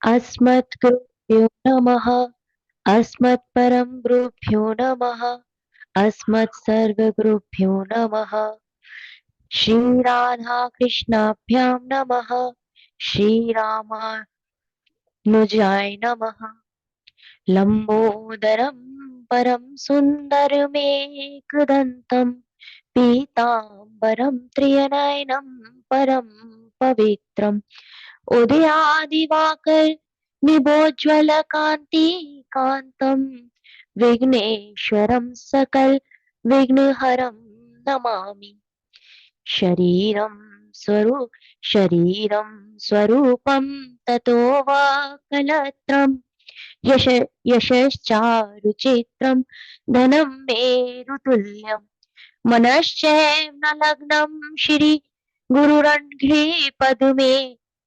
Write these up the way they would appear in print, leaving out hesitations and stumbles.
अस्मद्गुरुभ्यो नमः। अस्मत्परं गुरुभ्यो नमः। अस्मत्सर्वगुरुभ्यो नमः। श्रीराधा कृष्णाभ्यां नमः। श्रीरामानुजाय नमः। लंबोदरं परं सुन्दरमेकदन्तं पीताम्बरं त्रिनयनं परं पवित्रम् उदयादिवाकर निभोज्वलकान्ति कान्तं विघ्नेश्वरं सकल विघ्नहरं नमामि। शरीरं स्वरूप शरीरं स्वरूपं ततो वा कलत्रं यश यशश्चारुचित्रं धनं मेरुतुल्यं मनश्चैव न लग्नं श्री गुरुरङ्घ्रे पद्मे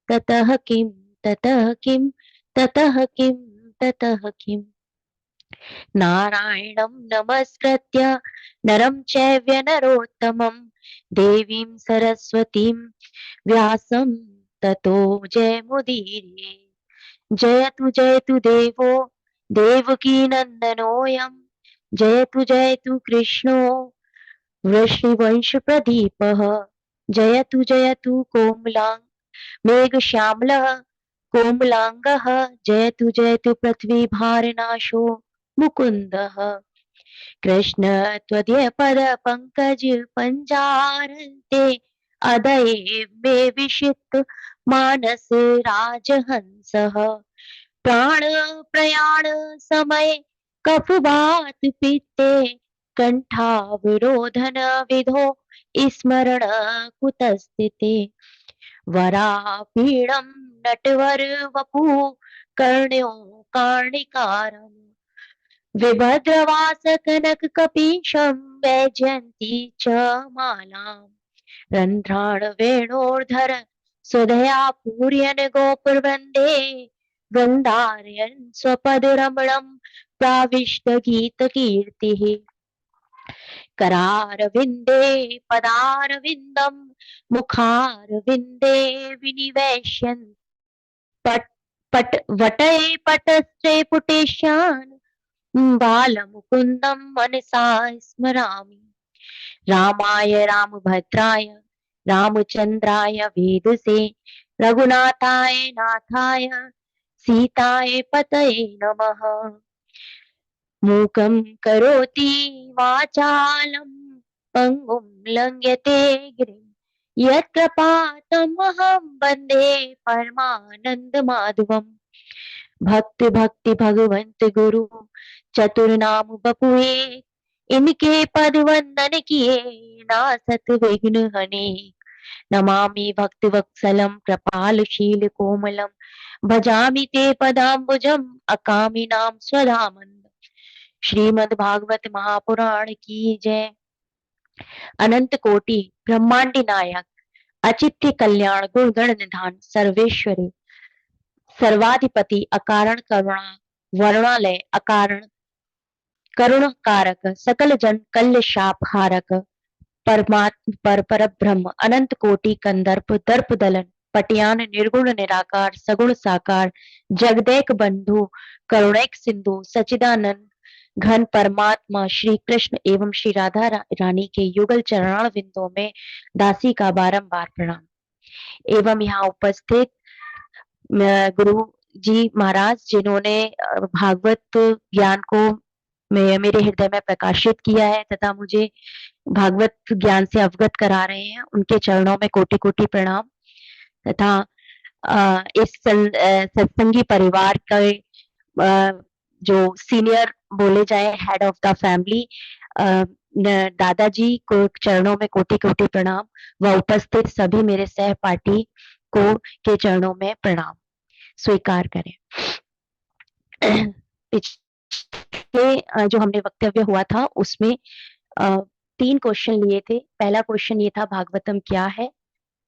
ततः किं ततः किं ततः किं ततः किम् नारायणं नमस्कृत्य नरं चैव नरोत्तमं देवीं सरस्वतीं व्यासं ततो जयमुदीरये। जयतु देवो देवकी नन्दनोऽयं जयतु कृष्णो वृषिवंशप्रदीपः जयतु कोमलाङ्ग मेघश्यामलः कोमलाङ्गः जयतु पृथ्वीभारनाशो मुकुन्दः कृष्ण त्वदीयपदपङ्कज पञ्जारन्ते अदये मे विशित मानस राजहंसः प्राण प्रयाण समय कफवात पित्ते कंठावरोधन विधो स्मरण कुतस्थिते वरापीडं नटवर वपु कर्ण्यो कर्णिकारम् विभद्रवास कनक कपीशं वैजयन्ती च मालाम् रन्ध्राण वेणोर्धर सुधया पूर्यन गोपुरवन्दे गन्धारयन् स्वपदरमणं प्राविष्ट गीतकीर्तिः करारविन्दे पदारविन्दं मुखारविन्दे विनिवेश्यन् पट पट वटये पटस्थे पुटेशान् बालमुकुन्दं मनसा स्मरामि रामाय रामभद्राय रामचन्द्राय वेदसे रघुनाथाय नाथाय सीताय पतये नमः मूकं करोति वाचालं पङ्गुं लङ्घयते गिरिं यत्कृपातमहं वन्दे परमानन्दमाधवम् भक्ति भक्ति भगवंत गुरु चतुर्नाम बपुए इनके पद वंदन किए नासत विघ्न हने नमामि भक्ति वत्सलम कृपालशील कोमलम भजामि ते पदाम्बुजम अकामि नाम स्वधामन श्रीमद् भागवत महापुराण की जय। अनंत कोटि ब्रह्मांडी नायक अचित्य कल्याण गुणगण निधान सर्वेश्वरी सर्वाधिपति अकारण करुणा वर्णालय अकारण करुण कारक सकल जन कल्य शाप हारक परमात्म पर ब्रह्म अनंत कोटि कंदर्प दर्प दलन पटियान निर्गुण निराकार सगुण साकार जगदेक बंधु करुणैक सिंधु सचिदानंद घन परमात्मा श्री कृष्ण एवं श्री राधा रानी के युगल चरण विंदों में दासी का बारंबार प्रणाम एवं यहाँ उपस्थित गुरु जी महाराज जिन्होंने भागवत ज्ञान को मेरे हृदय में प्रकाशित किया है तथा मुझे भागवत ज्ञान से अवगत करा रहे हैं उनके चरणों में कोटि कोटि प्रणाम तथा इस सत्संगी परिवार के जो सीनियर बोले जाए हेड ऑफ द फैमिली दादाजी को चरणों में कोटि कोटि प्रणाम व उपस्थित सभी मेरे सहपाठी को के चरणों में प्रणाम स्वीकार करें। पिछले जो हमने वक्तव्य हुआ था उसमें 3 क्वेश्चन लिए थे। पहला क्वेश्चन ये था भागवतम क्या है,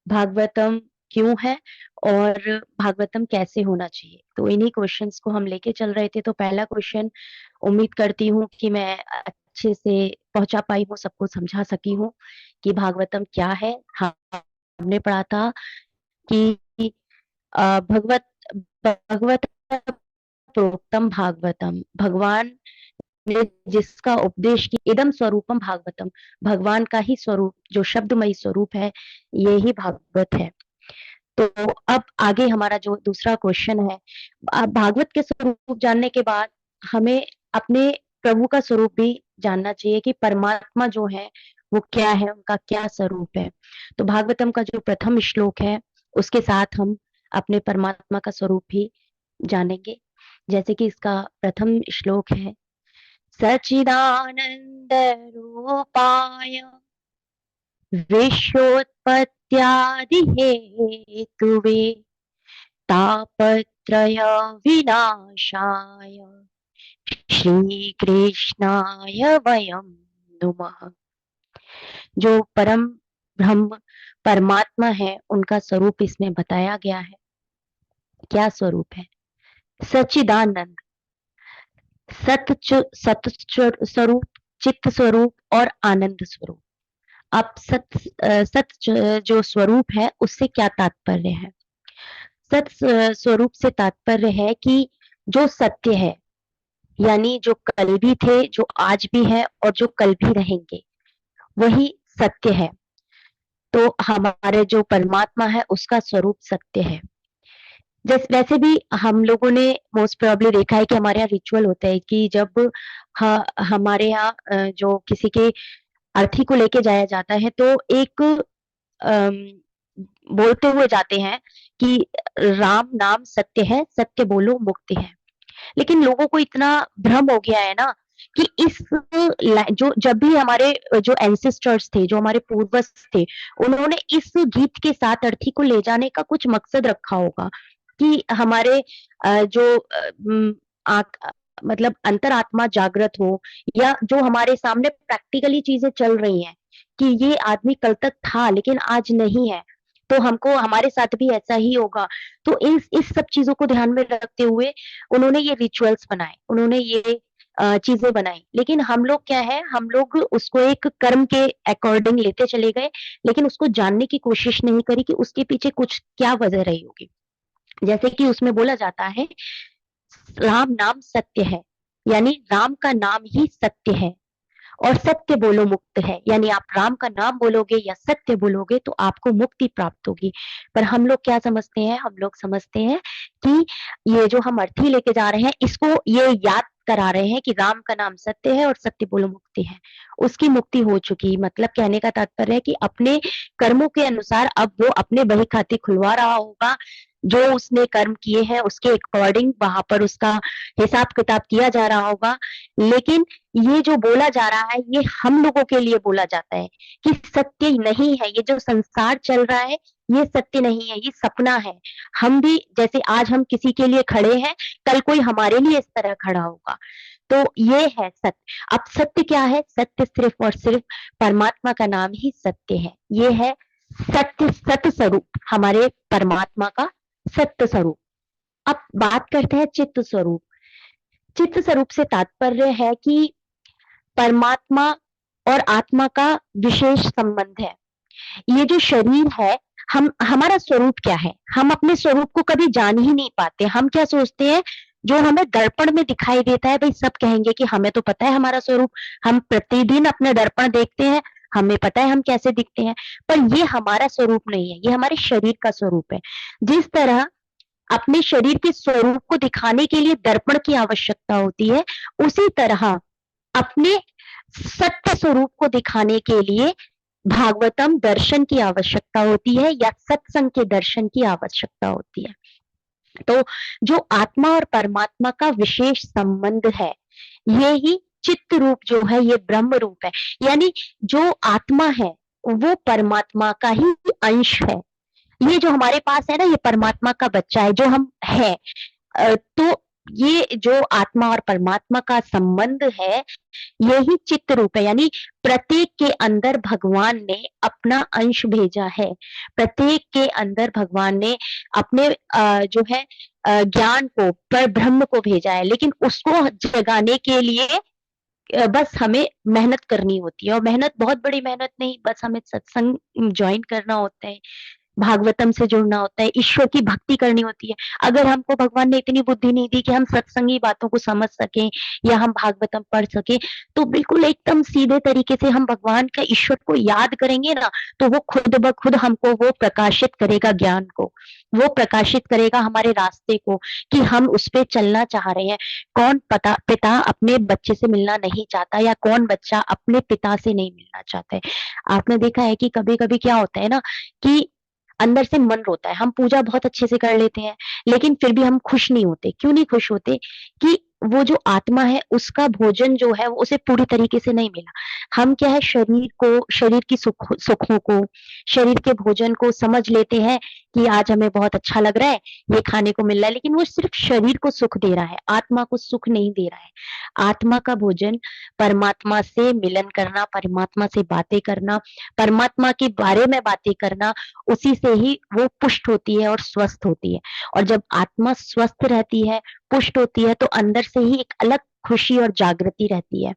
भागवतम क्यों है और भागवतम कैसे होना चाहिए। तो इन्हीं क्वेश्चंस को हम लेके चल रहे थे। तो पहला क्वेश्चन उम्मीद करती हूँ कि मैं अच्छे से पहुंचा पाई हूँ, सबको समझा सकी हूँ कि भागवतम क्या है। हमने पढ़ा था कि भगवत भगवत प्रोक्तम भागवतम, भगवान ने जिसका उपदेश की, इदम स्वरूपम भागवतम, भगवान का ही स्वरूप, जो शब्दमयी स्वरूप है, ये ही भागवत है। तो अब आगे हमारा जो दूसरा क्वेश्चन है, भागवत के स्वरूप जानने के बाद हमें अपने प्रभु का स्वरूप भी जानना चाहिए कि परमात्मा जो है वो क्या है, उनका क्या स्वरूप है। तो भागवतम का जो प्रथम श्लोक है उसके साथ हम अपने परमात्मा का स्वरूप भी जानेंगे। जैसे कि इसका प्रथम श्लोक है, सच्चिदानंद रूपाय विश्वोत्पत्त्यादि हेतुवे तापत्रय विनाशाय श्री कृष्णाय वयम नुमः। जो परम ब्रह्म परमात्मा है उनका स्वरूप इसमें बताया गया है। क्या स्वरूप है? सच्चिदानंद, सत स्वरूप, चित्त स्वरूप और आनंद स्वरूप। अब जो स्वरूप है उससे क्या तात्पर्य है? सत स्वरूप से तात्पर्य है कि जो सत्य है, यानी जो कल भी थे, जो आज भी है और जो कल भी रहेंगे, वही सत्य है। तो हमारे जो परमात्मा है उसका स्वरूप सत्य है। जैसे वैसे भी हम लोगों ने मोस्ट प्रोबेबली देखा है कि हमारे यहाँ रिचुअल होता है कि जब हमारे यहाँ जो किसी के अर्थी को लेके जाया जाता है तो एक अम, बोलते हुए जाते हैं कि राम नाम सत्य है, सत्य बोलो मुक्ति है। लेकिन लोगों को इतना भ्रम हो गया है ना कि इस जो जब भी हमारे जो एंसेस्टर्स थे, जो हमारे पूर्वज थे, उन्होंने इस गीत के साथ अर्थी को ले जाने का कुछ मकसद रखा होगा कि हमारे जो मतलब अंतरात्मा जागृत हो, या जो हमारे सामने प्रैक्टिकली चीजें चल रही हैं कि ये आदमी कल तक था लेकिन आज नहीं है, तो हमको हमारे साथ भी ऐसा ही होगा। तो इस सब चीजों को ध्यान में रखते हुए उन्होंने ये रिचुअल्स बनाए, उन्होंने ये चीजें बनाई। लेकिन हम लोग क्या है, हम लोग उसको एक कर्म के अकॉर्डिंग लेते चले गए, लेकिन उसको जानने की कोशिश नहीं करी कि उसके पीछे कुछ क्या वजह रही होगी। जैसे कि उसमें बोला जाता है, राम नाम सत्य है, यानी राम का नाम ही सत्य है, और सत्य बोलो मुक्त है, यानी आप राम का नाम बोलोगे या सत्य बोलोगे तो आपको मुक्ति प्राप्त होगी। पर हम लोग क्या समझते हैं, हम लोग समझते हैं कि ये जो हम अर्थी लेके जा रहे हैं, इसको ये याद करा रहे हैं कि राम का नाम सत्य है और सत्य बोलो मुक्ति है, उसकी मुक्ति हो चुकी। मतलब कहने का तात्पर्य है कि अपने कर्मों के अनुसार अब वो अपने बही खाते खुलवा रहा होगा, जो उसने कर्म किए हैं उसके अकॉर्डिंग वहां पर उसका हिसाब किताब किया जा रहा होगा। लेकिन ये जो बोला जा रहा है ये हम लोगों के लिए बोला जाता है कि सत्य नहीं है, ये जो संसार चल रहा है ये सत्य नहीं है, ये सपना है। हम भी जैसे आज हम किसी के लिए खड़े हैं, कल कोई हमारे लिए इस तरह खड़ा होगा। तो ये है सत्य। अब सत्य क्या है? सत्य सिर्फ और सिर्फ परमात्मा का नाम ही सत्य है। ये है सत्य, सत्य स्वरूप हमारे परमात्मा का सत्य स्वरूप। अब बात करते हैं चित्त स्वरूप। चित्त स्वरूप से तात्पर्य है कि परमात्मा और आत्मा का विशेष संबंध है। ये जो शरीर है, हम हमारा स्वरूप क्या है, हम अपने स्वरूप को कभी जान ही नहीं पाते। हम क्या सोचते हैं, जो हमें दर्पण में दिखाई देता है, भाई सब कहेंगे कि हमें तो पता है हमारा स्वरूप, हम प्रतिदिन अपने दर्पण देखते हैं, हमें पता है हम कैसे दिखते हैं। पर ये हमारा स्वरूप नहीं है, ये हमारे शरीर का स्वरूप है। जिस तरह अपने शरीर के स्वरूप को दिखाने के लिए दर्पण की आवश्यकता होती है, उसी तरह अपने सत्य स्वरूप को दिखाने के लिए भागवतम दर्शन की आवश्यकता होती है, या सत्संग के दर्शन की आवश्यकता होती है। तो जो आत्मा और परमात्मा का विशेष संबंध है, ये ही चित्त रूप जो है, ये ब्रह्म रूप है। यानी जो आत्मा है वो परमात्मा का ही अंश है। ये जो हमारे पास है ना, ये परमात्मा का बच्चा है, जो हम है। तो ये जो आत्मा और परमात्मा का संबंध है, यही चित्त रूप है। यानी प्रत्येक के अंदर भगवान ने अपना अंश भेजा है, प्रत्येक के अंदर भगवान ने अपने जो है ज्ञान को, पर ब्रह्म को भेजा है। लेकिन उसको जगाने के लिए बस हमें मेहनत करनी होती है, और मेहनत बहुत बड़ी मेहनत नहीं, बस हमें सत्संग ज्वाइन करना होता है, भागवतम से जुड़ना होता है, ईश्वर की भक्ति करनी होती है। अगर हमको भगवान ने इतनी बुद्धि नहीं दी कि हम सत्संगी बातों को समझ सकें या हम भागवतम पढ़ सके, तो बिल्कुल एकदम सीधे तरीके से हम भगवान का, ईश्वर को याद करेंगे ना, तो वो खुद ब खुद हमको वो प्रकाशित करेगा ज्ञान को, वो प्रकाशित करेगा हमारे रास्ते को कि हम उस पे चलना चाह रहे हैं। कौन पता पिता अपने बच्चे से मिलना नहीं चाहता, या कौन बच्चा अपने पिता से नहीं मिलना चाहता है। आपने देखा है कि कभी कभी क्या होता है ना, कि अंदर से मन रोता है, हम पूजा बहुत अच्छे से कर लेते हैं, लेकिन फिर भी हम खुश नहीं होते। क्यों नहीं खुश होते? कि वो जो आत्मा है उसका भोजन जो है वो उसे पूरी तरीके से नहीं मिला। हम क्या है, शरीर को, शरीर की सुखों को, शरीर के भोजन को समझ लेते हैं कि आज हमें बहुत अच्छा लग रहा है, ये खाने को मिल रहा है, लेकिन वो सिर्फ शरीर को सुख दे रहा है, आत्मा को सुख नहीं दे रहा है। आत्मा का भोजन परमात्मा से मिलन करना, परमात्मा से बातें करना, परमात्मा के बारे में बातें करना, उसी से ही वो पुष्ट होती है और स्वस्थ होती है। और जब आत्मा स्वस्थ रहती है, पुष्ट होती है, तो अंदर से ही एक अलग खुशी और जागृति रहती है,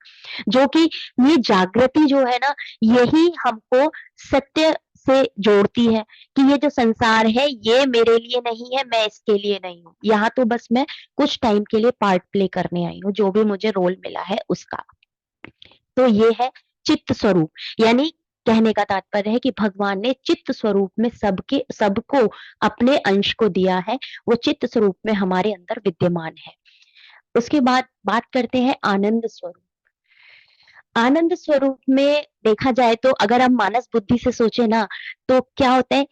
जो कि ये जागृति जो है ना, यही हमको सत्य से जोड़ती है कि ये जो संसार है ये मेरे लिए नहीं है, मैं इसके लिए नहीं हूँ, यहाँ तो बस मैं कुछ टाइम के लिए पार्ट प्ले करने आई हूँ, जो भी मुझे रोल मिला है उसका। तो ये है चित्त स्वरूप। यानी कहने का तात्पर्य है कि भगवान ने चित्त स्वरूप में सबके सबको अपने अंश को दिया है, वो चित्त स्वरूप में हमारे अंदर विद्यमान है। उसके बाद बात करते हैं आनंद स्वरूप। आनंद स्वरूप में देखा जाए तो अगर हम मानस बुद्धि से सोचे ना, तो क्या होता है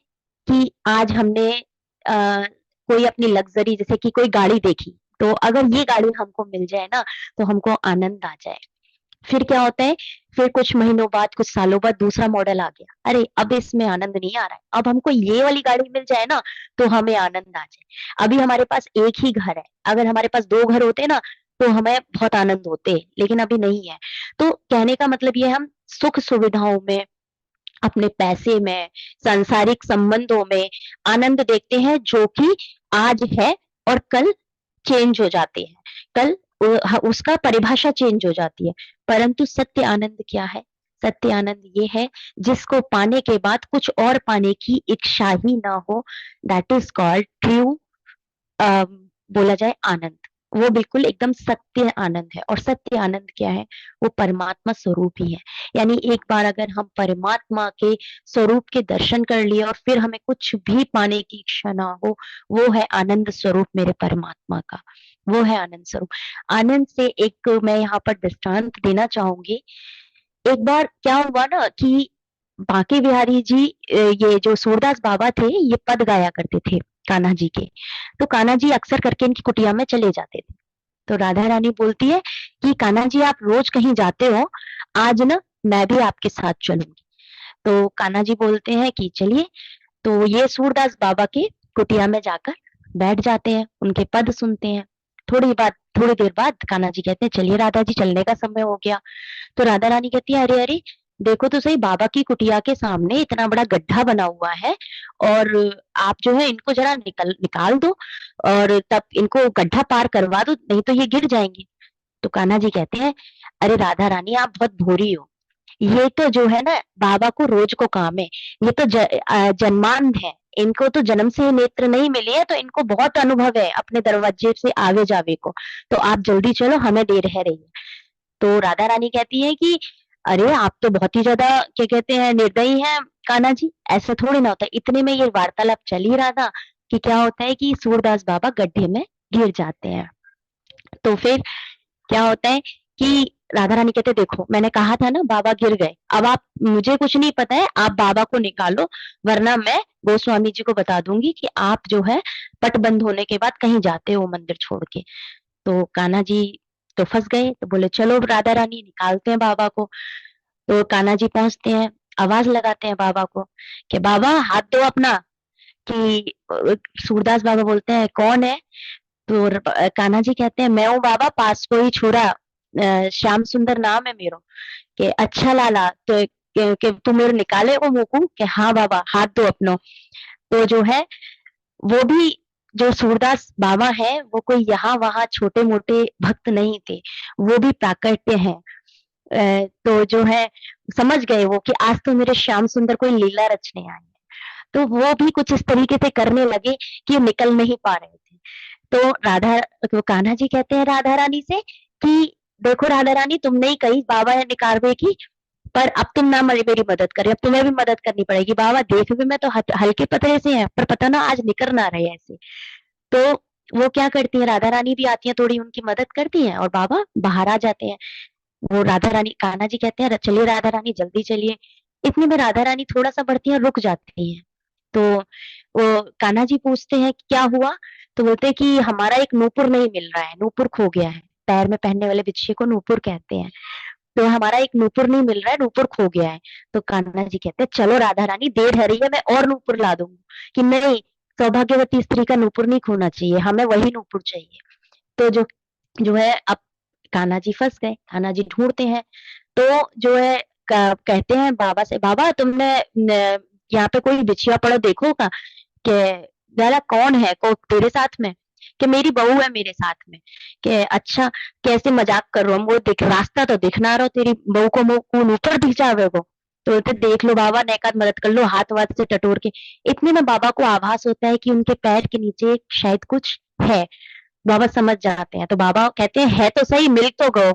कि आज हमने कोई अपनी लग्जरी, जैसे कि कोई गाड़ी देखी, तो अगर ये गाड़ी हमको मिल जाए ना, तो हमको आनंद आ जाए। फिर क्या होता है, फिर कुछ महीनों बाद, कुछ सालों बाद दूसरा मॉडल आ गया, अरे अब इसमें आनंद नहीं आ रहा है, अब हमको ये वाली गाड़ी मिल जाए ना, तो हमें आनंद आ जाए। अभी हमारे पास एक ही घर है, अगर हमारे पास दो घर होते ना, तो हमें बहुत आनंद होते, लेकिन अभी नहीं है। तो कहने का मतलब ये, हम सुख सुविधाओं में, अपने पैसे में, सांसारिक संबंधों में आनंद देखते हैं, जो कि आज है और कल चेंज हो जाते हैं, कल उसका परिभाषा चेंज हो जाती है। परंतु सत्य आनंद क्या है? सत्य आनंद ये है जिसको पाने के बाद कुछ और पाने की इच्छा ही ना हो, दैट इज कॉल्ड ट्रू, बोला जाए आनंद। वो बिल्कुल एकदम सत्य आनंद है। और सत्य आनंद क्या है? वो परमात्मा स्वरूप ही है। यानी एक बार अगर हम परमात्मा के स्वरूप के दर्शन कर लिए और फिर हमें कुछ भी पाने की इच्छा ना हो, वो है आनंद स्वरूप मेरे परमात्मा का, वो है आनंद स्वरूप। आनंद से एक मैं यहाँ पर दृष्टांत देना चाहूंगी। एक बार क्या हुआ ना कि बांके बिहारी जी, ये जो सूरदास बाबा थे, ये पद गाया करते थे कान्हा जी के। तो कान्हा जी अक्सर करके इनकी कुटिया में चले जाते थे। तो राधा रानी बोलती है कि कान्हा जी आप रोज कहीं जाते हो, आज ना मैं भी आपके साथ चलूंगी। तो कान्हा जी बोलते हैं कि चलिए। तो ये सूरदास बाबा के कुटिया में जाकर बैठ जाते हैं, उनके पद सुनते हैं। थोड़ी देर बाद कान्हा जी कहते हैं चलिए राधा जी, चलने का समय हो गया। तो राधा रानी कहती है अरे अरे, देखो तो सही, बाबा की कुटिया के सामने इतना बड़ा गड्ढा बना हुआ है, और आप जो है इनको जरा निकल निकाल दो, और तब इनको गड्ढा पार करवा दो, नहीं तो ये गिर जाएंगे। तो कान्हा जी कहते हैं अरे राधा रानी, आप बहुत भोरी हो, ये तो जो है ना बाबा को रोज को काम है, ये तो जन्मांध है, इनको तो जन्म से ही नेत्र नहीं मिले हैं, तो इनको बहुत अनुभव है अपने दरवाजे से आवे जावे को। तो आप जल्दी चलो, हमें देर है रही है। तो राधा रानी कहती है कि अरे आप तो बहुत ही ज्यादा, क्या कहते हैं, निर्दयी हैं कान्हा जी, ऐसा थोड़ी ना होता है। इतने में ये वार्तालाप चल ही रहा था कि क्या होता है कि सूरदास बाबा गड्ढे में गिर जाते हैं। तो फिर क्या होता है कि राधा रानी कहते देखो मैंने कहा था ना बाबा गिर गए, अब आप, मुझे कुछ नहीं पता है, आप बाबा को निकालो, वरना मैं गोस्वामी जी को बता दूंगी कि आप जो है पट बंद होने के बाद कहीं जाते हो मंदिर छोड़ के। तो कान्हा जी तो फंस गए, तो बोले चलो राधा रानी निकालते हैं बाबा को। तो कान्हा जी पहुंचते हैं, आवाज लगाते हैं बाबा को कि बाबा हाथ दो अपना। कि सूरदास बाबा बोलते हैं कौन है? तो कान्हा जी कहते हैं मैं हूँ बाबा, पास कोई छुरा, श्याम सुंदर नाम है मेरो। कि अच्छा लाला, तो कि तू मेरे निकाले वो मुकू, कि हाँ बाबा हाथ दो अपनो। तो जो है वो भी, जो सूरदास बाबा है वो कोई यहाँ वहाँ छोटे मोटे भक्त नहीं थे, वो भी प्राकट्य हैं। तो जो है समझ गए वो कि आज तो मेरे श्याम सुंदर कोई लीला रचने आए हैं। तो वो भी कुछ इस तरीके से करने लगे कि निकल नहीं पा रहे थे। तो राधा तो कान्हा जी कहते हैं राधा रानी से कि देखो राधा रानी, तुमने ही कही बाबा है निकारवे की, पर अब तुम ना मेरी मदद करे, अब तुम्हें भी मदद करनी पड़ेगी। बाबा देख भी मैं तो हल्के पतले से हैं, पर पता ना आज निकल ना रहे ऐसे। तो वो क्या करती है, राधा रानी भी आती है, थोड़ी उनकी मदद करती है और बाबा बाहर आ जाते हैं। वो राधा रानी, कान्हा जी कहते हैं चलिए राधा रानी जल्दी चलिए। इतने में राधा रानी थोड़ा सा बढ़ती है, रुक जाती है। तो वो कान्हा जी पूछते हैं कि क्या हुआ। तो बोलते हैं कि हमारा एक नूपुर नहीं मिल रहा है, नूपुर खो गया है। पैर में पहनने वाले बिच्छे को नूपुर कहते हैं। तो हमारा एक नूपुर नहीं मिल रहा है, नूपुर खो गया है। तो कान्हा जी कहते हैं चलो राधा रानी, देर है रही है, मैं और नूपुर ला दूंगी। कि नहीं, सौभाग्यवती स्त्री का नूपुर नहीं खोना चाहिए, हमें वही नूपुर चाहिए। तो जो जो है अब कान्हा जी फंस गए, कान्हा जी ढूंढते हैं। तो जो है कहते हैं बाबा से, बाबा तुमने यहाँ पे कोई बिछिया पड़ा देखो का, कि दादा कौन है को तेरे साथ में, कि मेरी बहू है मेरे साथ में। कि अच्छा, कैसे मजाक कर रहा हूँ, वो देख रास्ता तो दिख ना रहा, तेरी बहू को मुंह कौन ऊपर दिख जावे को। तो बोलते देख लो बाबा, नेकात मदद कर लो, हाथ वाथ से टटोर के। इतने में बाबा को आभास होता है कि उनके पैर के नीचे शायद कुछ है। बाबा समझ जाते हैं, तो बाबा कहते हैं है तो सही, मिल तो गो।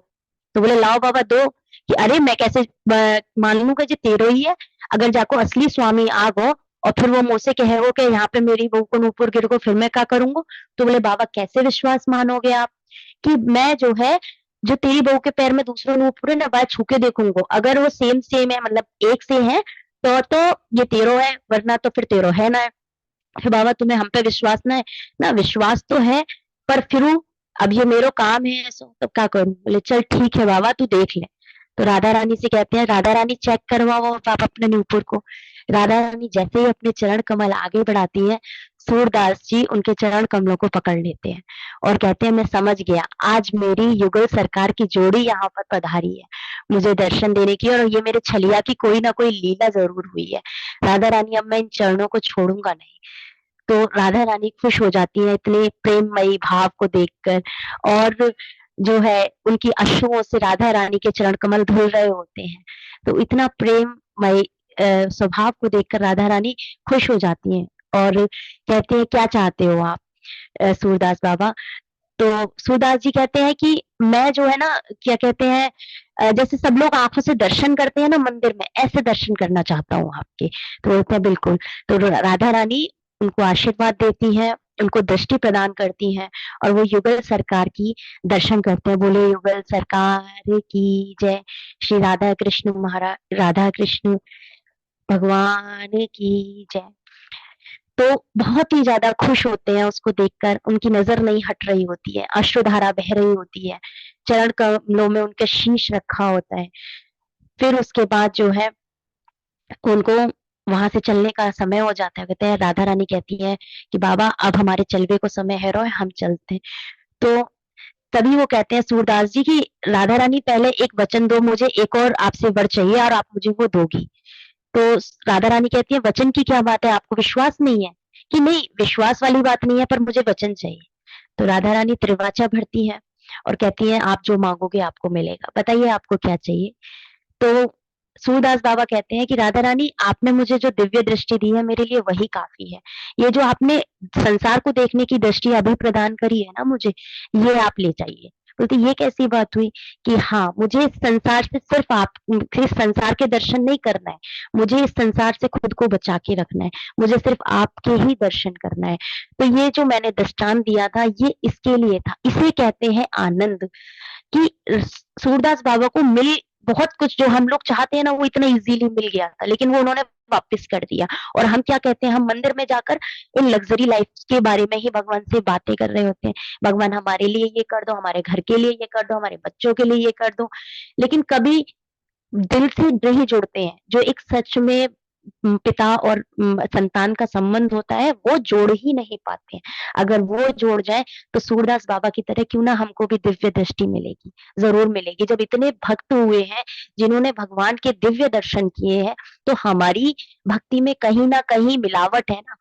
तो बोले लाओ बाबा दो। कि अरे मैं कैसे मान लूंगा जी तेरो ही है, अगर जाको असली स्वामी आ गो और फिर वो मुझसे कहेगो कि यहाँ पे मेरी बहू को ऊपर गिर गो, फिर मैं क्या करूंगा। तो बोले बाबा कैसे विश्वास मानोगे आप कि मैं जो है, जो तेरी बहू के पैर में दूसरा नूपुर है ना, वह छू के देखूंगा, अगर वो सेम सेम है, मतलब एक से है, तो ये तेरो है, वरना तो फिर तेरो है ना। फिर बाबा तुम्हें हम पे विश्वास ना है ना, विश्वास तो है, पर फिर अब ये मेरो काम है ऐसा, तब क्या करूं। बोले चल ठीक है बाबा, तू देख ले। तो राधा रानी से कहते हैं राधा रानी चेक करवाओ आप अपने नूपुर को। राधा रानी जैसे ही अपने चरण कमल आगे बढ़ाती है, सूरदास जी उनके चरण कमलों को पकड़ लेते हैं और कहते हैं मैं समझ गया, आज मेरी युगल सरकार की जोड़ी यहाँ पर पधारी है मुझे दर्शन देने की, और ये मेरे छलिया की कोई ना कोई लीला जरूर हुई है। राधा रानी अब मैं इन चरणों को छोड़ूंगा नहीं। तो राधा रानी खुश हो जाती है इतने प्रेममयी भाव को देखकर। और जो है उनकी अश्रुओं से राधा रानी के चरण कमल धुल रहे होते हैं। तो इतना प्रेममय स्वभाव को देखकर राधा रानी खुश हो जाती हैं और कहते हैं क्या चाहते हो आप सूरदास बाबा। तो सूरदास जी कहते हैं कि मैं जो है ना, क्या कहते हैं, जैसे सब लोग आंखों से दर्शन करते हैं ना मंदिर में, ऐसे दर्शन करना चाहता हूँ आपके। तो बोलते हैं बिल्कुल। तो राधा रानी उनको आशीर्वाद देती हैं, उनको दृष्टि प्रदान करती हैं और वो युगल सरकार की दर्शन करते हैं। बोले युगल सरकार की जय, श्री राधा कृष्ण महाराज, राधा कृष्ण भगवान की जय। तो बहुत ही ज्यादा खुश होते हैं उसको देखकर, उनकी नजर नहीं हट रही होती है, अश्रुधारा बह रही होती है, चरण कमलों में उनका शीश रखा होता है। फिर उसके बाद जो है उनको वहां से चलने का समय हो जाता है। कहते हैं राधा रानी कहती है कि बाबा अब हमारे चलवे को समय है, रो हम चलते हैं। तो तभी वो कहते हैं सूरदास जी की राधा रानी पहले एक वचन दो मुझे, एक और आपसे वर चाहिए और आप मुझे वो दोगी। तो राधा रानी कहती है वचन की क्या बात है, आपको विश्वास नहीं है। कि नहीं, विश्वास वाली बात नहीं है, पर मुझे वचन चाहिए। तो राधा रानी त्रिवाचा भरती है और कहती है आप जो मांगोगे आपको मिलेगा, बताइए आपको क्या चाहिए। तो सूरदास बाबा कहते हैं कि राधा रानी आपने मुझे जो दिव्य दृष्टि दी है मेरे लिए वही काफी है। ये जो आपने संसार को देखने की दृष्टि अभी प्रदान करी है ना मुझे, ये आप ले जाइए। बोलते ये कैसी बात हुई कि हाँ, मुझे इस संसार से सिर्फ आप, इस संसार के दर्शन नहीं करना है, मुझे इस संसार से खुद को बचा के रखना है, मुझे सिर्फ आपके ही दर्शन करना है। तो ये जो मैंने दृष्टांत दिया था ये इसके लिए था, इसे कहते हैं आनंद। कि सूरदास बाबा को मिल बहुत कुछ, जो हम लोग चाहते हैं ना वो इतना इजीली मिल गया था, लेकिन वो उन्होंने वापस कर दिया। और हम क्या कहते हैं, हम मंदिर में जाकर इन लग्जरी लाइफ के बारे में ही भगवान से बातें कर रहे होते हैं। भगवान हमारे लिए ये कर दो, हमारे घर के लिए ये कर दो, हमारे बच्चों के लिए ये कर दो, लेकिन कभी दिल से नहीं जुड़ते हैं। जो एक सच में पिता और संतान का संबंध होता है वो जोड़ ही नहीं पाते हैं। अगर वो जोड़ जाए तो सूरदास बाबा की तरह क्यों ना हमको भी दिव्य दृष्टि मिलेगी, जरूर मिलेगी। जब इतने भक्त हुए हैं जिन्होंने भगवान के दिव्य दर्शन किए हैं, तो हमारी भक्ति में कहीं ना कहीं मिलावट है ना।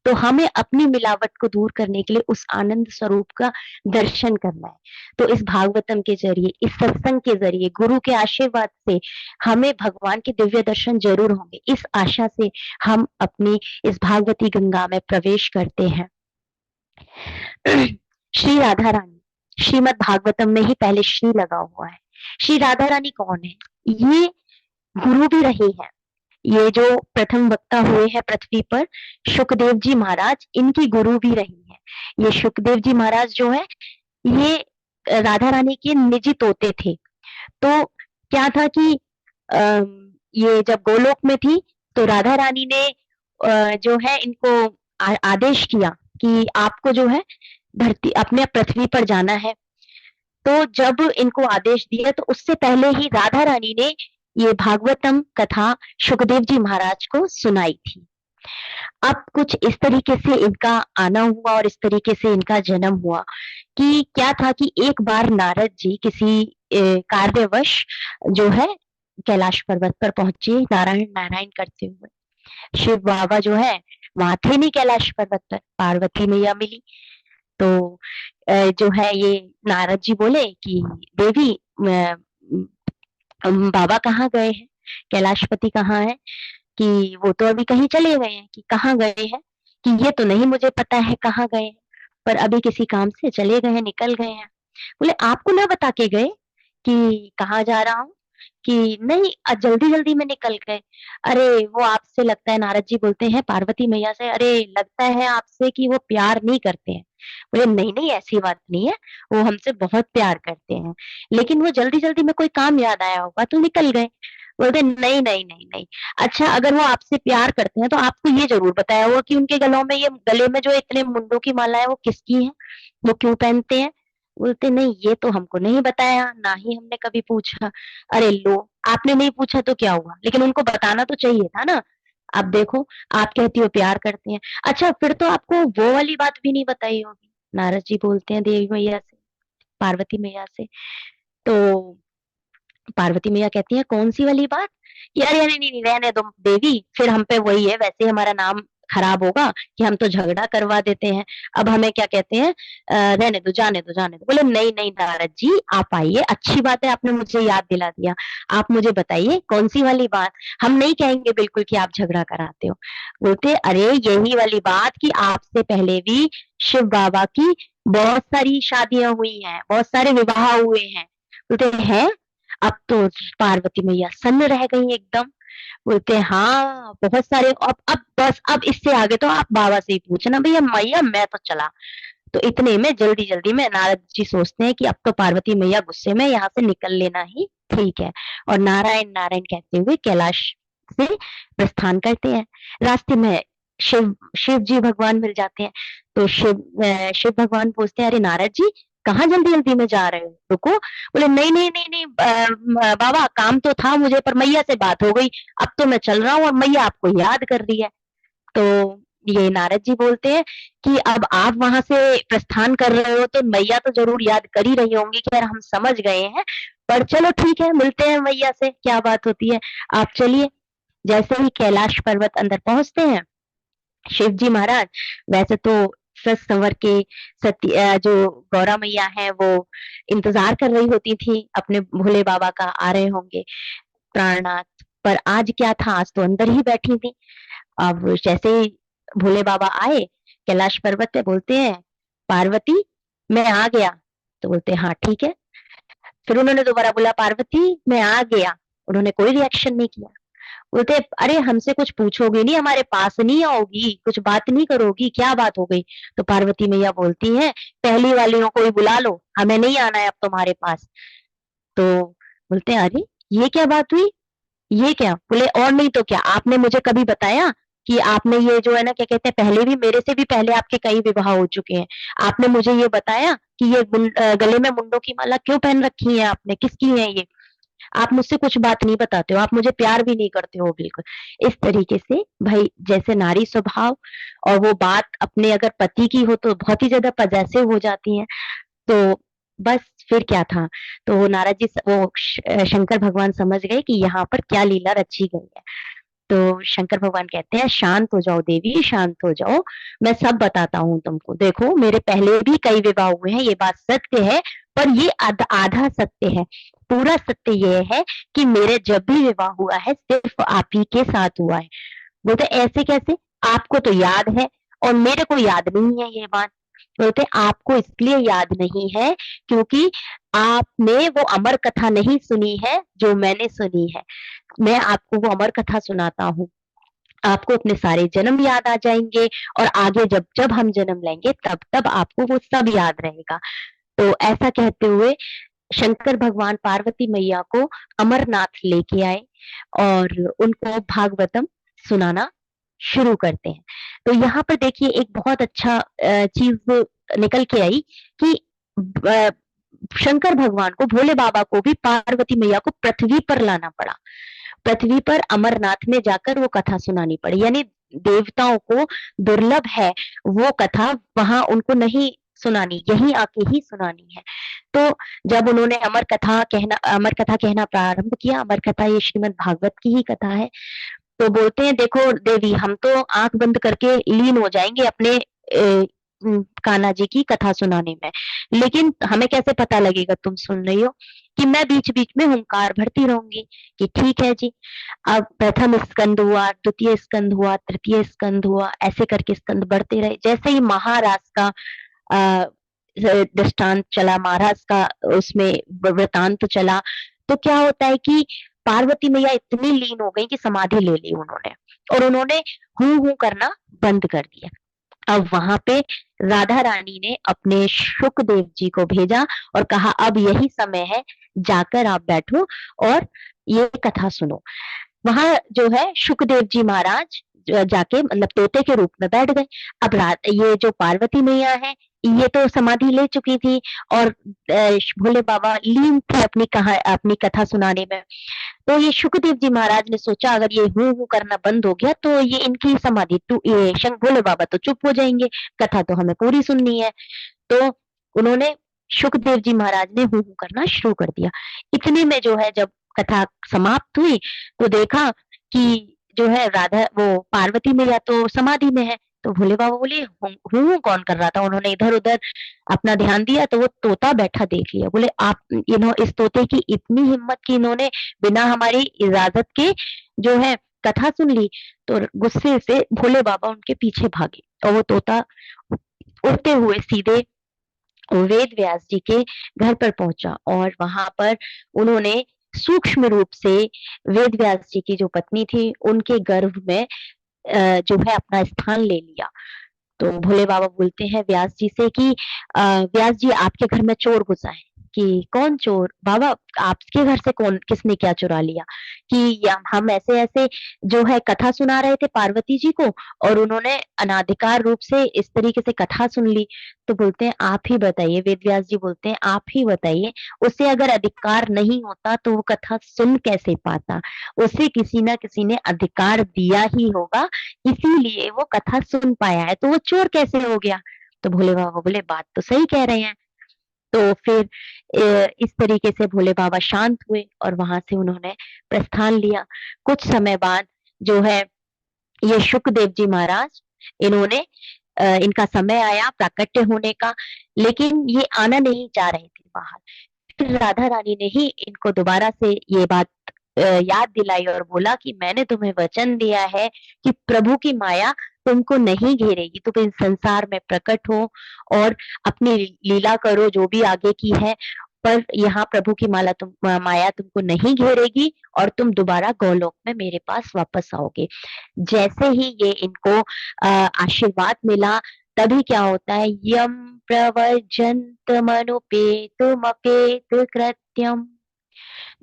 तो हमें अपनी मिलावट को दूर करने के लिए उस आनंद स्वरूप का दर्शन करना है। तो इस भागवतम के जरिए, इस सत्संग के जरिए, गुरु के आशीर्वाद से हमें भगवान के दिव्य दर्शन जरूर होंगे। इस आशा से हम अपनी इस भागवती गंगा में प्रवेश करते हैं। श्री राधा रानी, श्रीमद् भागवतम में ही पहले श्री लगा हुआ है। श्री राधा रानी कौन है? ये गुरु भी रही है। ये जो प्रथम वक्ता हुए हैं पृथ्वी पर, सुखदेव जी महाराज, इनकी गुरु भी रही है। ये सुखदेव जी महाराज जो है, ये राधा रानी के निजी तोते थे। तो क्या था कि ये जब गोलोक में थी तो राधा रानी ने जो है इनको आदेश किया कि आपको जो है धरती अपने पृथ्वी पर जाना है। तो जब इनको आदेश दिया तो उससे पहले ही राधा रानी ने ये भागवतम कथा सुखदेव जी महाराज को सुनाई थी। अब कुछ इस तरीके से इनका आना हुआ और इस तरीके से इनका जन्म हुआ कि क्या था कि एक बार नारद जी किसी कार्यवश जो है कैलाश पर्वत पर पहुंचे, नारायण नारायण करते हुए। शिव बाबा जो है वहां थे नहीं कैलाश पर्वत पर, पार्वती मैया मिली। तो जो है ये नारद जी बोले कि देवी बाबा कहाँ गए हैं, कैलाशपति कहाँ है, कि वो तो अभी कहीं चले गए हैं। कि कहाँ गए हैं, कि ये तो नहीं मुझे पता है कहाँ गए हैं, पर अभी किसी काम से चले गए हैं, निकल गए हैं। बोले आपको ना बता के गए कि कहाँ जा रहा हूँ? कि नहीं, जल्दी जल्दी में निकल गए। अरे वो आपसे लगता है, नारद जी बोलते हैं पार्वती मैया से, अरे लगता है आपसे कि वो प्यार नहीं करते हैं। बोले नहीं नहीं, ऐसी बात नहीं है, वो हमसे बहुत प्यार करते हैं, लेकिन वो जल्दी जल्दी में कोई काम याद आया होगा तो निकल गए। बोलते नहीं नहीं नहीं नहीं। अच्छा, अगर वो आपसे प्यार करते हैं तो आपको ये जरूर बताया होगा कि उनके गलों में, ये गले में जो इतने मुंडों की माला है वो किसकी है, वो क्यों पहनते हैं? बोलते नहीं, ये तो हमको नहीं बताया, ना ही हमने कभी पूछा। अरे लो, आपने नहीं पूछा तो क्या हुआ, लेकिन उनको बताना तो चाहिए था ना। अब देखो, आप कहती हो प्यार करते हैं, अच्छा फिर तो आपको वो वाली बात भी नहीं बताई होगी। नारद जी बोलते हैं देवी मैया से, पार्वती मैया से। तो पार्वती मैया कहती है कौन सी वाली बात? कि अरे अरे नहीं नहीं, रहने दो देवी, फिर हम पे वही है, वैसे हमारा नाम खराब होगा कि हम तो झगड़ा करवा देते हैं। अब हमें क्या कहते हैं, रहने दो, जाने दो, जाने दो। बोले नहीं नहीं नारद जी, आप आइए, अच्छी बात है आपने मुझे याद दिला दिया। आप मुझे बताइए कौन सी वाली बात, हम नहीं कहेंगे बिल्कुल कि आप झगड़ा कराते हो। बोलते अरे यही वाली बात कि आपसे पहले भी शिव बाबा की बहुत सारी शादियां हुई हैं, बहुत सारे विवाह हुए हैं। बोलते हैं, अब तो पार्वती मैया सन्न रह गई एकदम। बोलते हैं हाँ बहुत सारे, अब बस, अब इससे आगे तो आप बाबा से ही पूछना भैया, मैया मैं तो चला। तो इतने में जल्दी जल्दी में नारद जी सोचते हैं कि अब तो पार्वती मैया गुस्से में यहाँ से निकल लेना ही ठीक है, और नारायण नारायण कहते हुए कैलाश से प्रस्थान करते हैं। रास्ते में शिव शिव जी भगवान मिल जाते हैं। तो शिव भगवान पूछते हैं अरे नारद जी, कहाँ जल्दी जल्दी में जा रहे हो, रुको। बोले नहीं नहीं नहीं नहीं, बाबा काम तो था मुझे, पर मैया से बात हो गई, अब तो मैं चल रहा हूँ और मैया आपको याद कर रही है। तो ये नारद जी बोलते हैं कि अब आप वहां से प्रस्थान कर रहे हो तो मैया तो जरूर याद कर ही रही होंगी, खैर हम समझ गए हैं, पर चलो ठीक है, मिलते हैं मैया से, क्या बात होती है, आप चलिए। जैसे ही कैलाश पर्वत अंदर पहुंचते हैं, शिव जी महाराज वैसे तो सच संवर के जो गौरा मैया है वो इंतजार कर रही होती थी अपने भोले बाबा का, आ रहे होंगे प्राणनाथ। पर आज क्या था, आज तो अंदर ही बैठी थी। अब जैसे ही भोले बाबा आए कैलाश पर्वत पे, बोलते हैं पार्वती मैं आ गया। तो बोलते हैं हाँ ठीक है। फिर उन्होंने दोबारा बोला पार्वती मैं आ गया, उन्होंने कोई रिएक्शन नहीं किया। बोलते अरे हमसे कुछ पूछोगे नहीं, हमारे पास नहीं आओगी, कुछ बात नहीं करोगी, क्या बात हो गई? तो पार्वती मैया बोलती है पहली वालियों को ही बुला लो, हमें नहीं आना है अब तुम्हारे पास। तो बोलते हैं अरे ये क्या बात हुई, ये क्या? बोले और नहीं तो क्या, आपने मुझे कभी बताया कि आपने ये जो है ना, क्या कहते हैं, पहले भी, मेरे से भी पहले आपके कई विवाह हो चुके हैं, आपने मुझे ये बताया कि ये गले में मुंडों की माला क्यों पहन रखी है आपने, किसकी है ये? आप मुझसे कुछ बात नहीं बताते हो, आप मुझे प्यार भी नहीं करते हो बिल्कुल। इस तरीके से भाई, जैसे नारी स्वभाव, और वो बात अपने अगर पति की हो तो बहुत ही ज्यादा पजेसिव हो जाती है। तो बस फिर क्या था, तो वो नारद जी, वो शंकर भगवान समझ गए कि यहाँ पर क्या लीला रची गई है। तो शंकर भगवान कहते हैं शांत हो जाओ देवी, शांत हो जाओ, मैं सब बताता हूँ तुमको। देखो मेरे पहले भी कई विवाह हुए हैं, ये बात सत्य है, पर ये आधा सत्य है। पूरा सत्य ये है कि मेरे जब भी विवाह हुआ है सिर्फ आप ही के साथ हुआ है। बोलते ऐसे कैसे, आपको तो याद है और मेरे को याद नहीं है ये बात। बोलते आपको इसलिए याद नहीं है क्योंकि आपने वो अमर कथा नहीं सुनी है जो मैंने सुनी है। मैं आपको वो अमर कथा सुनाता हूँ, आपको अपने सारे जन्म याद आ जाएंगे और आगे जब जब हम जन्म लेंगे तब तब आपको वो सब याद रहेगा। तो ऐसा कहते हुए शंकर भगवान पार्वती मैया को अमरनाथ लेके आए और उनको भागवतम सुनाना शुरू करते हैं। तो यहाँ पर देखिए एक बहुत अच्छा चीज निकल के आई कि अ, शंकर भगवान को, भोले बाबा को भी पार्वती मैया को पृथ्वी पर लाना पड़ा। पृथ्वी पर अमरनाथ में जाकर वो कथा सुनानी पड़ी, यानी देवताओं को दुर्लभ है वो कथा, वहां उनको नहीं सुनानी, यहीं आके ही सुनानी है। तो जब उन्होंने अमर कथा कहना प्रारंभ किया, अमर कथा ये श्रीमद् भागवत की ही कथा है, तो बोलते हैं देखो देवी, हम तो आंख बंद करके लीन हो जाएंगे अपने कान्हा जी की कथा सुनाने में, लेकिन हमें कैसे पता लगेगा तुम सुन रही हो? कि मैं बीच बीच में हुंकार भरती रहूंगी कि ठीक है जी। अब प्रथम स्कंद हुआ, द्वितीय स्कंद हुआ, तृतीय स्कंद हुआ, ऐसे करके स्कंद बढ़ते रहे। जैसे ही महाराज का अ, दृष्टांत चला, महाराज का उसमें वृतांत चला, तो क्या होता है कि पार्वती मैया इतनी लीन हो गई कि समाधि ले ली उन्होंने, और उन्होंने हूं करना बंद कर दिया। अब वहां पे राधा रानी ने अपने शुकदेव जी को भेजा और कहा अब यही समय है, जाकर आप बैठो और ये कथा सुनो। वहां जो है शुकदेव जी महाराज जाके मतलब तोते के रूप में बैठ गए। अब रात ये जो पार्वती मैया है ये तो समाधि ले चुकी थी और भोले बाबा लीन थे अपनी कथा सुनाने में। तो ये शुकदेव जी महाराज ने सोचा अगर ये हूँ करना बंद हो गया तो ये इनकी समाधि टू ये शंख भोले बाबा तो चुप हो जाएंगे, कथा तो हमें पूरी सुननी है। तो उन्होंने शुकदेव जी महाराज ने हूँ करना शुरू कर दिया। इतने में जो है जब कथा समाप्त हुई तो देखा कि जो है राधा वो पार्वती मैया तो समाधि में है। तो भोले बाबा बोले हूँ कौन कर रहा था? उन्होंने इधर उधर अपना ध्यान दिया तो वो तोता बैठा देख लिया। बोले आप इस तोते की इतनी हिम्मत की इन्होंने बिना हमारी इजाजत के जो है कथा सुन ली। तो गुस्से से भोले बाबा उनके पीछे भागे और वो तोता उड़ते हुए सीधे वेद व्यास जी के घर पर पहुंचा और वहां पर उन्होंने सूक्ष्म रूप से वेद व्यास जी की जो पत्नी थी उनके गर्भ में जो है अपना स्थान ले लिया। तो भोले बाबा बोलते हैं व्यास जी से कि व्यास जी आपके घर में चोर घुसा है। कि कौन चोर बाबा? आपके घर से कौन किसने क्या चुरा लिया? कि हम ऐसे ऐसे जो है कथा सुना रहे थे पार्वती जी को और उन्होंने अनाधिकार रूप से इस तरीके से कथा सुन ली। तो बोलते हैं आप ही बताइए, वेद व्यास जी बोलते हैं आप ही बताइए, उसे अगर अधिकार नहीं होता तो वो कथा सुन कैसे पाता? उसे किसी ना किसी ने अधिकार दिया ही होगा, इसीलिए वो कथा सुन पाया है, तो वो चोर कैसे हो गया? तो भोले बाबा बोले बात तो सही कह रहे हैं। तो फिर इस तरीके से भोले बाबा शांत हुए और वहां से उन्होंने प्रस्थान लिया। कुछ समय बाद जो है ये शुकदेव जी महाराज इन्होंने इनका समय आया प्राकट्य होने का, लेकिन ये आना नहीं चाह रहे थे बाहर। फिर राधा रानी ने ही इनको दोबारा से ये बात याद दिलाई और बोला कि मैंने तुम्हें वचन दिया है कि प्रभु की माया तुमको नहीं घेरेगी, तुम इस संसार में प्रकट हो और अपनी लीला करो जो भी आगे की है, पर यहाँ प्रभु की माया तुमको नहीं घेरेगी और तुम दोबारा गोलोक में मेरे पास वापस आओगे। जैसे ही ये इनको आशीर्वाद मिला तभी क्या होता है, यम प्रवजंत मनुपेतुमपेत कृत्यम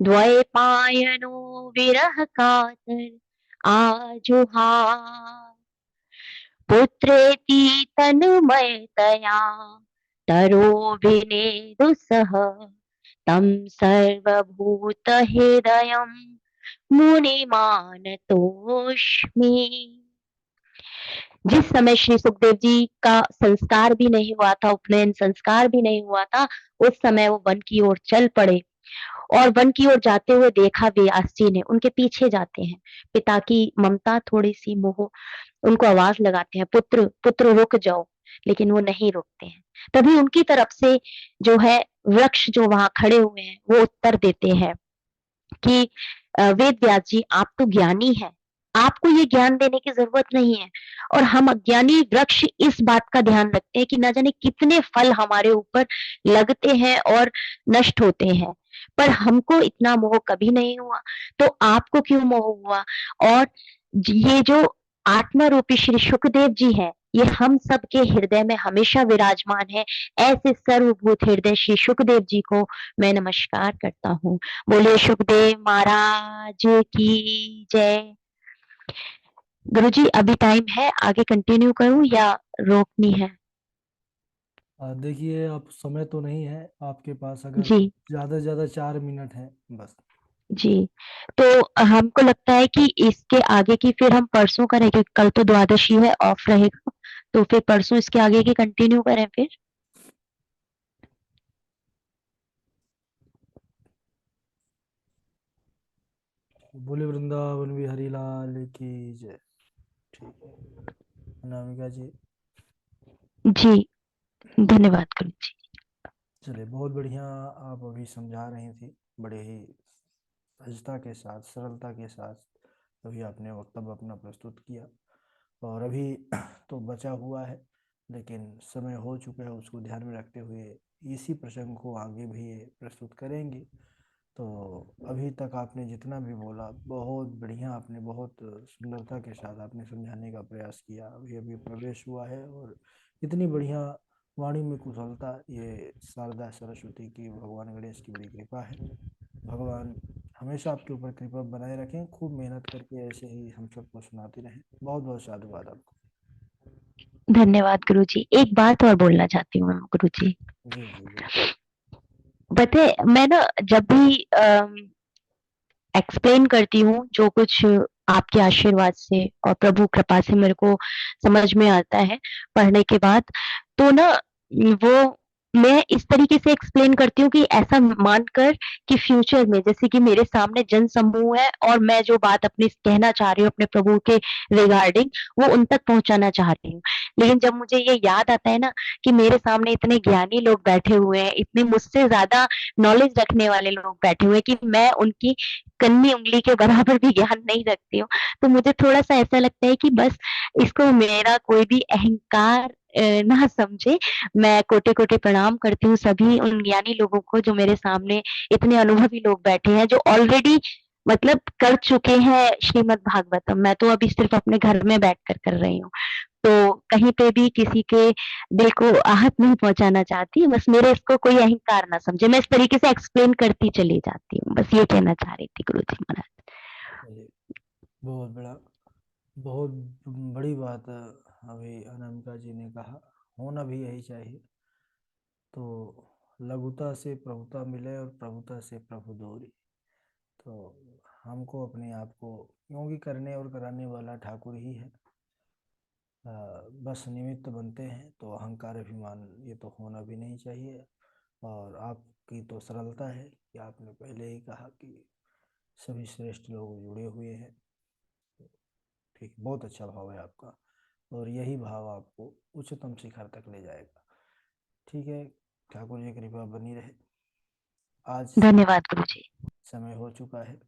द्वैपायनो विरह कातर आजुहाव पुत्रेति तन्मयतया तरोभिनेदुसह तं सर्वभूत हृदयं मुनिमानतोऽस्मि। जिस समय श्री सुखदेव जी का संस्कार भी नहीं हुआ था, उपनयन संस्कार भी नहीं हुआ था, उस समय वो वन की ओर चल पड़े और वन की ओर जाते हुए देखा व्यास जी ने, उनके पीछे जाते हैं। पिता की ममता थोड़ी सी मोह उनको आवाज लगाते हैं, पुत्र पुत्र रुक जाओ, लेकिन वो नहीं रुकते हैं। तभी उनकी तरफ से जो है वृक्ष जो वहां खड़े हुए हैं वो उत्तर देते हैं कि वेद व्यास जी, आप तो ज्ञानी हैं, आपको ये ज्ञान देने की जरूरत नहीं है। और हम अज्ञानी वृक्ष इस बात का ध्यान रखते हैं कि न जाने कितने फल हमारे ऊपर लगते हैं और नष्ट होते हैं, पर हमको इतना मोह कभी नहीं हुआ, तो आपको क्यों मोह हुआ? और ये जो आत्मा रूपी श्री सुखदेव जी हैं, ये हम सबके हृदय में हमेशा विराजमान है। ऐसे सर्वभूत हृदय श्री सुखदेव जी को मैं नमस्कार करता हूँ। बोलिए सुखदेव महाराज की जय। गुरुजी अभी टाइम है, आगे कंटिन्यू करूं या रोकनी है? देखिए, अब समय तो नहीं है आपके पास, अगर जी ज़्यादा से ज़्यादा 4 मिनट है बस। जी। तो हमको लगता है कि इसके आगे की फिर हम परसों करेंगे, कल तो द्वादशी है, ऑफ रहेगा, तो फिर परसों इसके आगे की कंटिन्यू करें फिर। बोले वृंदावन बिहारी लाल की जय। ठीक है अनामिका जी। जी धन्यवाद गुरुजी। चलिए, बहुत बढ़िया। आप अभी समझा रही थी बड़े ही सहजता के साथ, सरलता के साथ अभी आपने वक्तव्य अपना प्रस्तुत किया। और अभी तो बचा हुआ है, लेकिन समय हो चुका है, उसको ध्यान में रखते हुए इसी प्रसंग को आगे भी प्रस्तुत करेंगे। तो अभी तक आपने जितना भी बोला बहुत बढ़िया, आपने बहुत सुंदरता के साथ आपने समझाने का प्रयास किया। अभी अभी प्रवेश हुआ है, और इतनी बढ़िया वाणी में कुशलता, ये शारदा सरस्वती की, भगवान गणेश की बड़ी कृपा है। भगवान हमेशा आपके ऊपर कृपा बनाए रखें, खूब मेहनत करके ऐसे ही हम सबको सुनाते रहें। बहुत बहुत साधुवाद आपको। धन्यवाद गुरुजी। एक बात और बोलना चाहती हूँ मैं गुरुजी। जी जी बिल्कुल। पता है, मैं ना जब भी एक्सप्लेन करती हूँ जो कुछ आपके आशीर्वाद से और प्रभु कृपा से मेरे को समझ में आता है पढ़ने के बाद, तो ना वो मैं इस तरीके से एक्सप्लेन करती हूँ कि ऐसा मानकर कि फ्यूचर में जैसे कि मेरे सामने जन समूह है और मैं जो बात अपनी कहना चाह रही हूँ अपने प्रभु के रिगार्डिंग, वो उन तक पहुंचाना चाह रही हूँ। लेकिन जब मुझे ये याद आता है ना कि मेरे सामने इतने ज्ञानी लोग बैठे हुए हैं, इतने मुझसे ज्यादा नॉलेज रखने वाले लोग बैठे हुए हैं कि मैं उनकी कन्नी उंगली के बराबर भी ज्ञान नहीं रखती हूँ, तो मुझे थोड़ा सा ऐसा लगता है कि बस इसको मेरा कोई भी अहंकार ना समझे। मैं कोटि कोटि प्रणाम करती हूँ सभी उन ज्ञानी लोगों को जो मेरे सामने इतने अनुभवी लोग बैठे हैं, जो ऑलरेडी मतलब कर चुके हैं श्रीमद् भागवतम। मैं तो अभी सिर्फ अपने घर में बैठकर कर रही हूँ, तो कहीं पे भी किसी के दिल को आहत नहीं पहुंचाना चाहती। बस मेरे इसको कोई अहंकार ना समझे, मैं इस तरीके से एक्सप्लेन करती चली जाती हूँ, बस ये कहना चाह रही थी गुरु जी महाराज। चलिए, बहुत बड़ा, बहुत बड़ी बात अभी अनामिका जी ने कहा। होना भी यही चाहिए। तो लघुता से प्रभुता मिले और प्रभुता से प्रभु दूरी। तो हमको अपने आप को, क्योंकि करने और कराने वाला ठाकुर ही है, बस निमित्त बनते हैं। तो अहंकार अभिमान ये तो होना भी नहीं चाहिए। और आपकी तो सरलता है कि आपने पहले ही कहा कि सभी श्रेष्ठ लोग जुड़े हुए हैं। ठीक, बहुत अच्छा भाव है आपका, और यही भाव आपको उच्चतम शिखर तक ले जाएगा। ठीक है, ठाकुर जी की कृपा बनी रहे। आज धन्यवाद गुरु जी। समय हो चुका है।